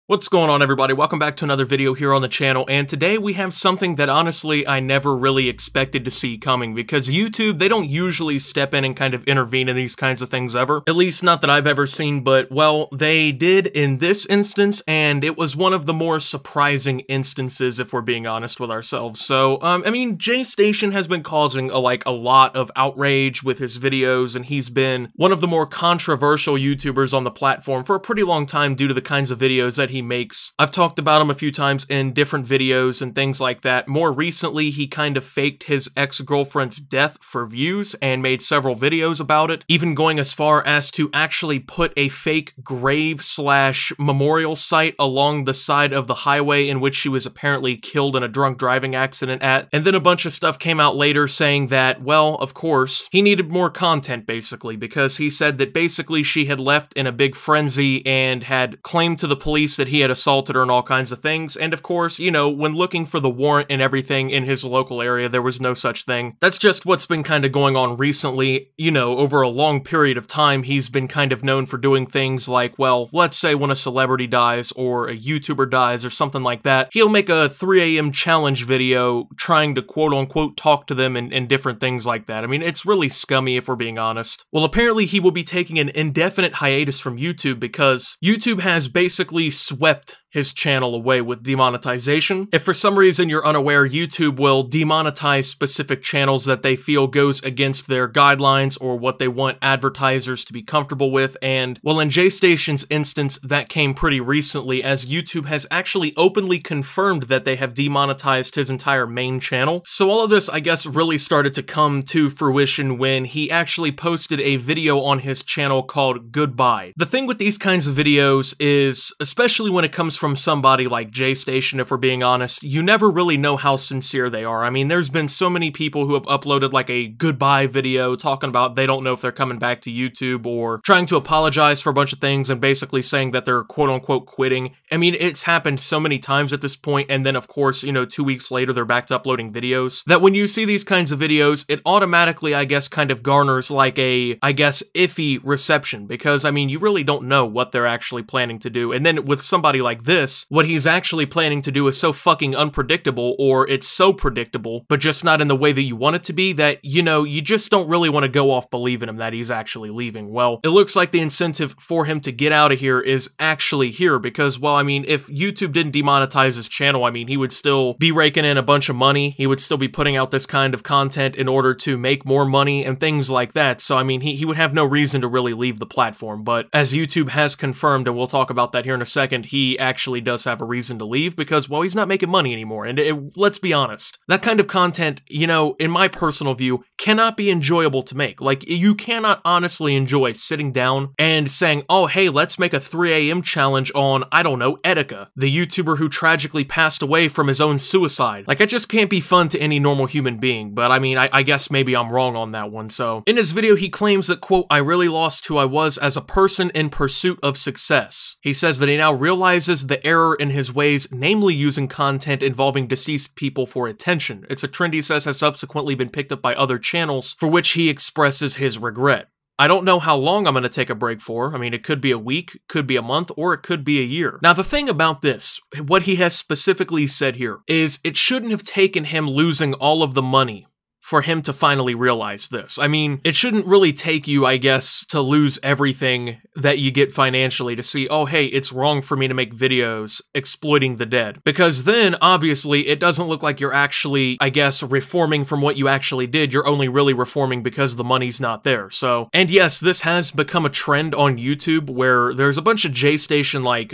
What's going on, everybody? Welcome back to another video here on the channel, and today we have something that honestly I never really expected to see coming, because YouTube, they don't usually step in and kind of intervene in these kinds of things ever. At least not that I've ever seen, but well, they did in this instance, and it was one of the more surprising instances if we're being honest with ourselves. So, I mean, JStation has been causing a lot of outrage with his videos, and he's been one of the more controversial YouTubers on the platform for a pretty long time due to the kinds of videos that he makes. I've talked about him a few times in different videos and things like that. More recently, he kind of faked his ex-girlfriend's death for views and made several videos about it, even going as far as to actually put a fake grave slash memorial site along the side of the highway in which she was apparently killed in a drunk driving accident at. And then a bunch of stuff came out later saying that, well, of course, he needed more content basically, because he said that basically she had left in a big frenzy and had claimed to the police that he had assaulted her and all kinds of things, and of course, you know, when looking for the warrant and everything in his local area, there was no such thing. That's just what's been kind of going on recently. You know, over a long period of time, he's been kind of known for doing things like, well, let's say when a celebrity dies or a YouTuber dies or something like that, he'll make a 3 a.m. challenge video trying to quote-unquote talk to them and different things like that. I mean, it's really scummy if we're being honest. Well, apparently he will be taking an indefinite hiatus from YouTube because YouTube has basically swept his channel away with demonetization. If for some reason you're unaware, YouTube will demonetize specific channels that they feel goes against their guidelines or what they want advertisers to be comfortable with, and well, in JStation's instance, that came pretty recently, as YouTube has actually openly confirmed that they have demonetized his entire main channel. So all of this, I guess, really started to come to fruition when he actually posted a video on his channel called Goodbye. The thing with these kinds of videos is, especially when it comes from somebody like JStation, if we're being honest, you never really know how sincere they are. I mean, there's been so many people who have uploaded like a goodbye video talking about they don't know if they're coming back to YouTube, or trying to apologize for a bunch of things and basically saying that they're quote-unquote quitting. I mean, it's happened so many times at this point, and then of course, you know, 2 weeks later they're back to uploading videos, that when you see these kinds of videos, it automatically, I guess, kind of garners like a, I guess, iffy reception, because I mean, you really don't know what they're actually planning to do. And then with somebody like this, what he's actually planning to do is so fucking unpredictable, or it's so predictable, but just not in the way that you want it to be, that, you know, you just don't really want to go off believing him that he's actually leaving. Well, it looks like the incentive for him to get out of here is actually here, because, well, I mean, if YouTube didn't demonetize his channel, I mean, he would still be raking in a bunch of money, he would still be putting out this kind of content in order to make more money and things like that, so I mean, he would have no reason to really leave the platform. But as YouTube has confirmed, and we'll talk about that here in a second, he actually does have a reason to leave because, well, he's not making money anymore. And let's be honest, that kind of content, you know, in my personal view, cannot be enjoyable to make. Like, you cannot honestly enjoy sitting down and saying, oh, hey, let's make a 3 a.m. challenge on, I don't know, Etika, the YouTuber who tragically passed away from his own suicide. Like, it just can't be fun to any normal human being, but I mean, I guess maybe I'm wrong on that one. So, in his video, he claims that, quote, I really lost who I was as a person in pursuit of success. He says that he now realizes the error in his ways, namely using content involving deceased people for attention. It's a trend he says has subsequently been picked up by other channels, for which he expresses his regret. I don't know how long I'm going to take a break for. I mean, it could be a week, could be a month, or it could be a year. Now, the thing about this, what he has specifically said here, is it shouldn't have taken him losing all of the money for him to finally realize this. I mean, it shouldn't really take you, I guess, to lose everything that you get financially to see, oh, hey, it's wrong for me to make videos exploiting the dead. Because then, obviously, it doesn't look like you're actually, I guess, reforming from what you actually did. You're only really reforming because the money's not there. So, and yes, this has become a trend on YouTube where there's a bunch of JStation, like,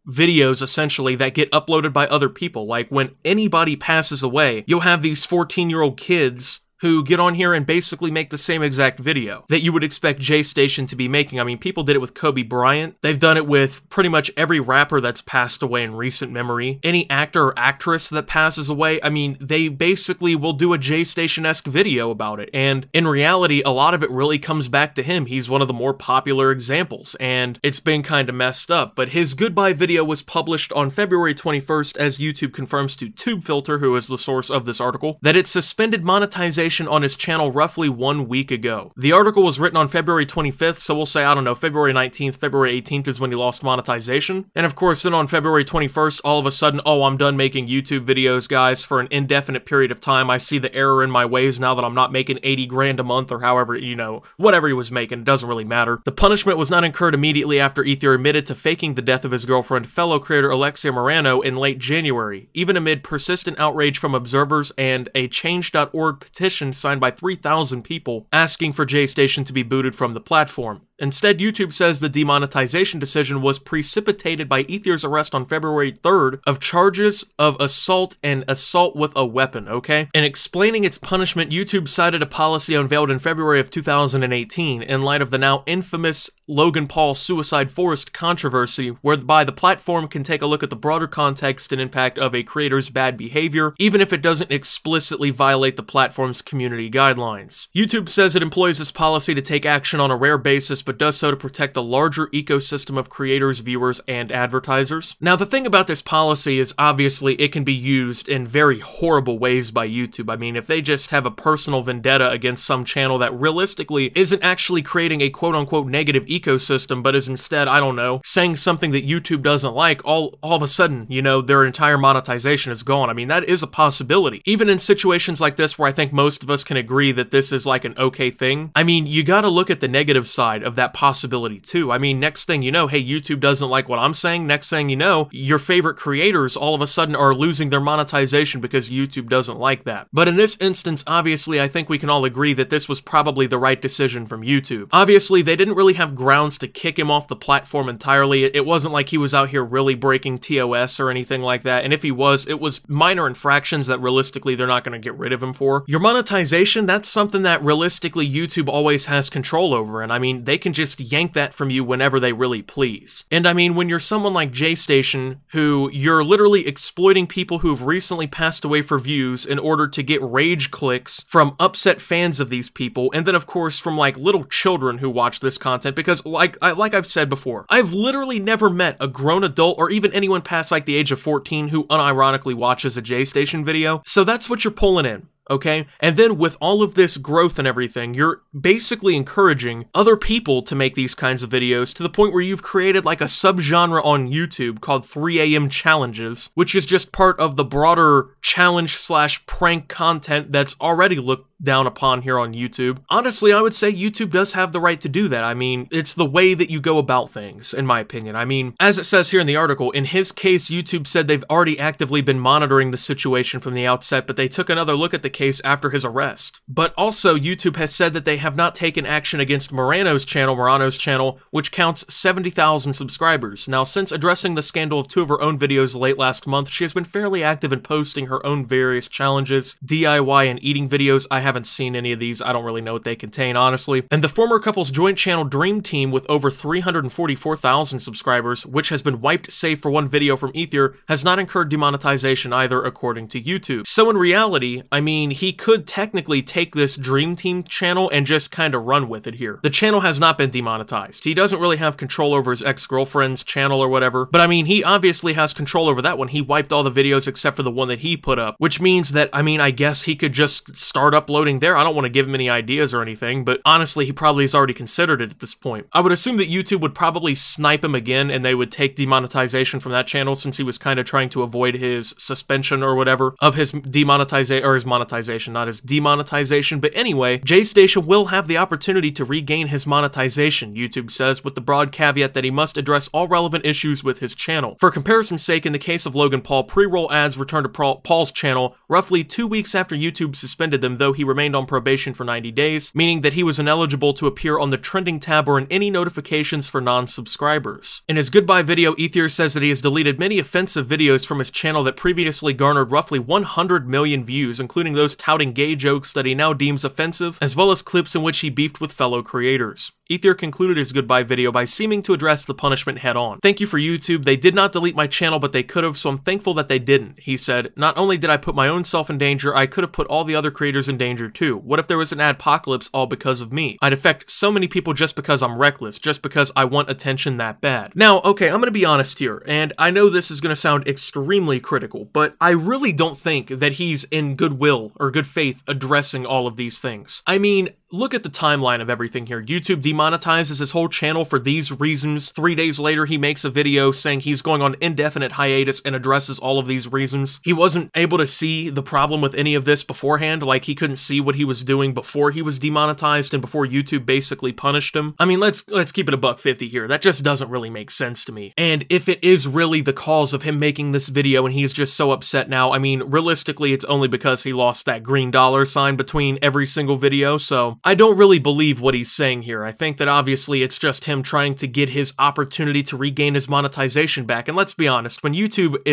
videos essentially that get uploaded by other people. Like when anybody passes away, you'll have these 14-year-old kids who get on here and basically make the same exact video that you would expect JStation to be making. I mean, people did it with Kobe Bryant. They've done it with pretty much every rapper that's passed away in recent memory. Any actor or actress that passes away, I mean, they basically will do a JStation-esque video about it. And in reality, a lot of it really comes back to him. He's one of the more popular examples, and it's been kind of messed up. But his goodbye video was published on February 21st, as YouTube confirms to TubeFilter, who is the source of this article, that it suspended monetization Station on his channel roughly 1 week ago. The article was written on February 25th, so we'll say, I don't know, February 19th, February 18th is when he lost monetization. And of course, then on February 21st, all of a sudden, oh, I'm done making YouTube videos, guys, for an indefinite period of time. I see the error in my ways now that I'm not making 80 grand a month or however, you know, whatever he was making, it doesn't really matter. The punishment was not incurred immediately after Ether admitted to faking the death of his girlfriend, fellow creator Alexia Morano, in late January, even amid persistent outrage from observers and a Change.org petition signed by 3,000 people asking for JStation to be booted from the platform. Instead, YouTube says the demonetization decision was precipitated by Ether's arrest on February 3rd of charges of assault and assault with a weapon, okay? In explaining its punishment, YouTube cited a policy unveiled in February of 2018 in light of the now infamous Logan Paul suicide forest controversy, whereby the platform can take a look at the broader context and impact of a creator's bad behavior, even if it doesn't explicitly violate the platform's community guidelines. YouTube says it employs this policy to take action on a rare basis, but does so to protect the larger ecosystem of creators, viewers, and advertisers. Now, the thing about this policy is obviously it can be used in very horrible ways by YouTube. I mean, if they just have a personal vendetta against some channel that realistically isn't actually creating a quote-unquote negative ecosystem, but is instead, I don't know, saying something that YouTube doesn't like, all of a sudden, you know, their entire monetization is gone. I mean, that is a possibility. Even in situations like this where I think most of us can agree that this is like an okay thing, I mean, you gotta look at the negative side of that possibility too. I mean, next thing you know, hey, YouTube doesn't like what I'm saying. Next thing you know, your favorite creators all of a sudden are losing their monetization because YouTube doesn't like that. But in this instance, obviously, I think we can all agree that this was probably the right decision from YouTube. Obviously, they didn't really have grounds to kick him off the platform entirely. It wasn't like he was out here really breaking TOS or anything like that. And if he was, it was minor infractions that realistically they're not going to get rid of him for. Your monetization, that's something that realistically YouTube always has control over. And I mean, they can just yank that from you whenever they really please. And I mean, when you're someone like JStation, who you're literally exploiting people who've recently passed away for views in order to get rage clicks from upset fans of these people, and then of course from like little children who watch this content, because like I've said before, I've literally never met a grown adult or even anyone past like the age of 14 who unironically watches a JStation video. So that's what you're pulling in. Okay? And then with all of this growth and everything, you're basically encouraging other people to make these kinds of videos to the point where you've created like a subgenre on YouTube called 3 AM challenges, which is just part of the broader challenge/prank content that's already looked down upon here on YouTube. Honestly, I would say YouTube does have the right to do that. I mean, it's the way that you go about things, in my opinion. I mean, as it says here in the article, in his case, YouTube said they've already actively been monitoring the situation from the outset, but they took another look at the case after his arrest. But also, YouTube has said that they have not taken action against Morano's channel, which counts 70,000 subscribers. Now, since addressing the scandal of 2 of her own videos late last month, she has been fairly active in posting her own various challenges, DIY and eating videos. I haven't seen any of these. I don't really know what they contain, honestly. And the former couple's joint channel Dream Team, with over 344,000 subscribers, which has been wiped save for one video from Ether, has not incurred demonetization either, according to YouTube. So in reality, I mean, he could technically take this Dream Team channel and just kind of run with it here. The channel has not been demonetized. He doesn't really have control over his ex-girlfriend's channel or whatever, but I mean, he obviously has control over that one. He wiped all the videos except for the one that he put up, which means that, I mean, I guess he could just start uploading there. I don't want to give him any ideas or anything, but honestly, he probably has already considered it at this point. I would assume that YouTube would probably snipe him again and they would take demonetization from that channel, since he was kind of trying to avoid his suspension or whatever of his demonetization, or his monetization, not his demonetization. But anyway, JStation will have the opportunity to regain his monetization, YouTube says, with the broad caveat that he must address all relevant issues with his channel. For comparison's sake, in the case of Logan Paul, pre-roll ads returned to Paul's channel roughly 2 weeks after YouTube suspended them, though he remained on probation for 90 days, meaning that he was ineligible to appear on the trending tab or in any notifications for non-subscribers. In his goodbye video, Ether says that he has deleted many offensive videos from his channel that previously garnered roughly 100 million views, including those touting gay jokes that he now deems offensive, as well as clips in which he beefed with fellow creators. Ether concluded his goodbye video by seeming to address the punishment head-on. "Thank you for YouTube. They did not delete my channel, but they could have, so I'm thankful that they didn't," he said. "Not only did I put my own self in danger, I could have put all the other creators in danger danger too? What if there was an adpocalypse all because of me? I'd affect so many people just because I'm reckless, just because I want attention that bad. Now, okay, I'm gonna be honest here, and I know this is gonna sound extremely critical, but I really don't think that he's in goodwill or good faith addressing all of these things. I mean, look at the timeline of everything here. YouTube demonetizes his whole channel for these reasons. 3 days later, he makes a video saying he's going on indefinite hiatus and addresses all of these reasons. He wasn't able to see the problem with any of this beforehand, like he couldn't see what he was doing before he was demonetized and before YouTube basically punished him. I mean, let's keep it $1.50 here. That just doesn't really make sense to me. And if it is really the cause of him making this video and he's just so upset now, I mean, realistically, it's only because he lost that green dollar sign between every single video, so I don't really believe what he's saying here. I think that obviously it's just him trying to get his opportunity to regain his monetization back. And let's be honest, when YouTube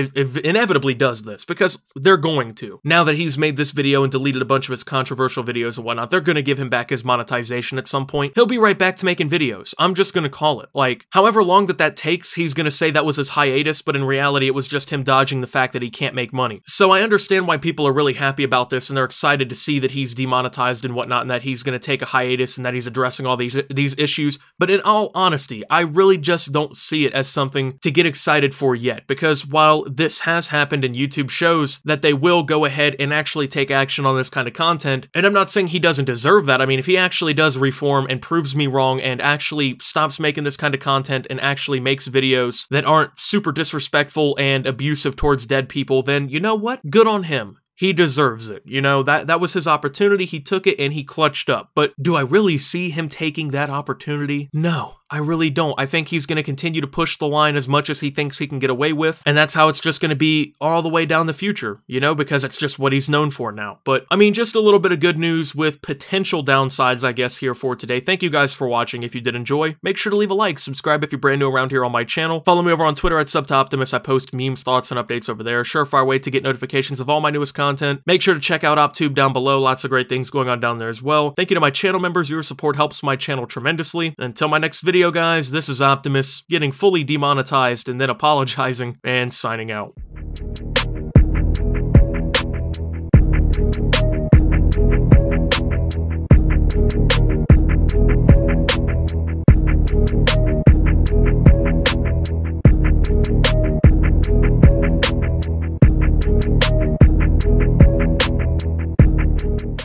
inevitably does this, because they're going to, now that he's made this video and deleted a bunch of his controversial videos and whatnot, they're going to give him back his monetization at some point. He'll be right back to making videos. I'm just going to call it. Like, however long that takes, he's going to say that was his hiatus, but in reality, it was just him dodging the fact that he can't make money. So I understand why people are really happy about this and they're excited to see that he's demonetized and whatnot and that he's going to take a hiatus and that he's addressing all these issues. But in all honesty, I really just don't see it as something to get excited for yet, because while this has happened and YouTube shows that they will go ahead and actually take action on this kind of content, and I'm not saying he doesn't deserve that. I mean, if he actually does reform and proves me wrong and actually stops making this kind of content and actually makes videos that aren't super disrespectful and abusive towards dead people, then you know what? Good on him. He deserves it. You know, that was his opportunity. He took it and he clutched up. But do I really see him taking that opportunity? No. I really don't. I think he's going to continue to push the line as much as he thinks he can get away with, and that's how it's just going to be all the way down the future, you know, because it's just what he's known for now. But, I mean, just a little bit of good news with potential downsides, I guess, here for today. Thank you guys for watching. If you did enjoy, make sure to leave a like, subscribe if you're brand new around here on my channel, follow me over on Twitter at SubToOptimus. I post memes, thoughts, and updates over there. Surefire way to get notifications of all my newest content. Make sure to check out OpTube down below. Lots of great things going on down there as well. Thank you to my channel members. Your support helps my channel tremendously. Until my next video, guys, this is Optimus, getting fully demonetized and then apologizing and signing out.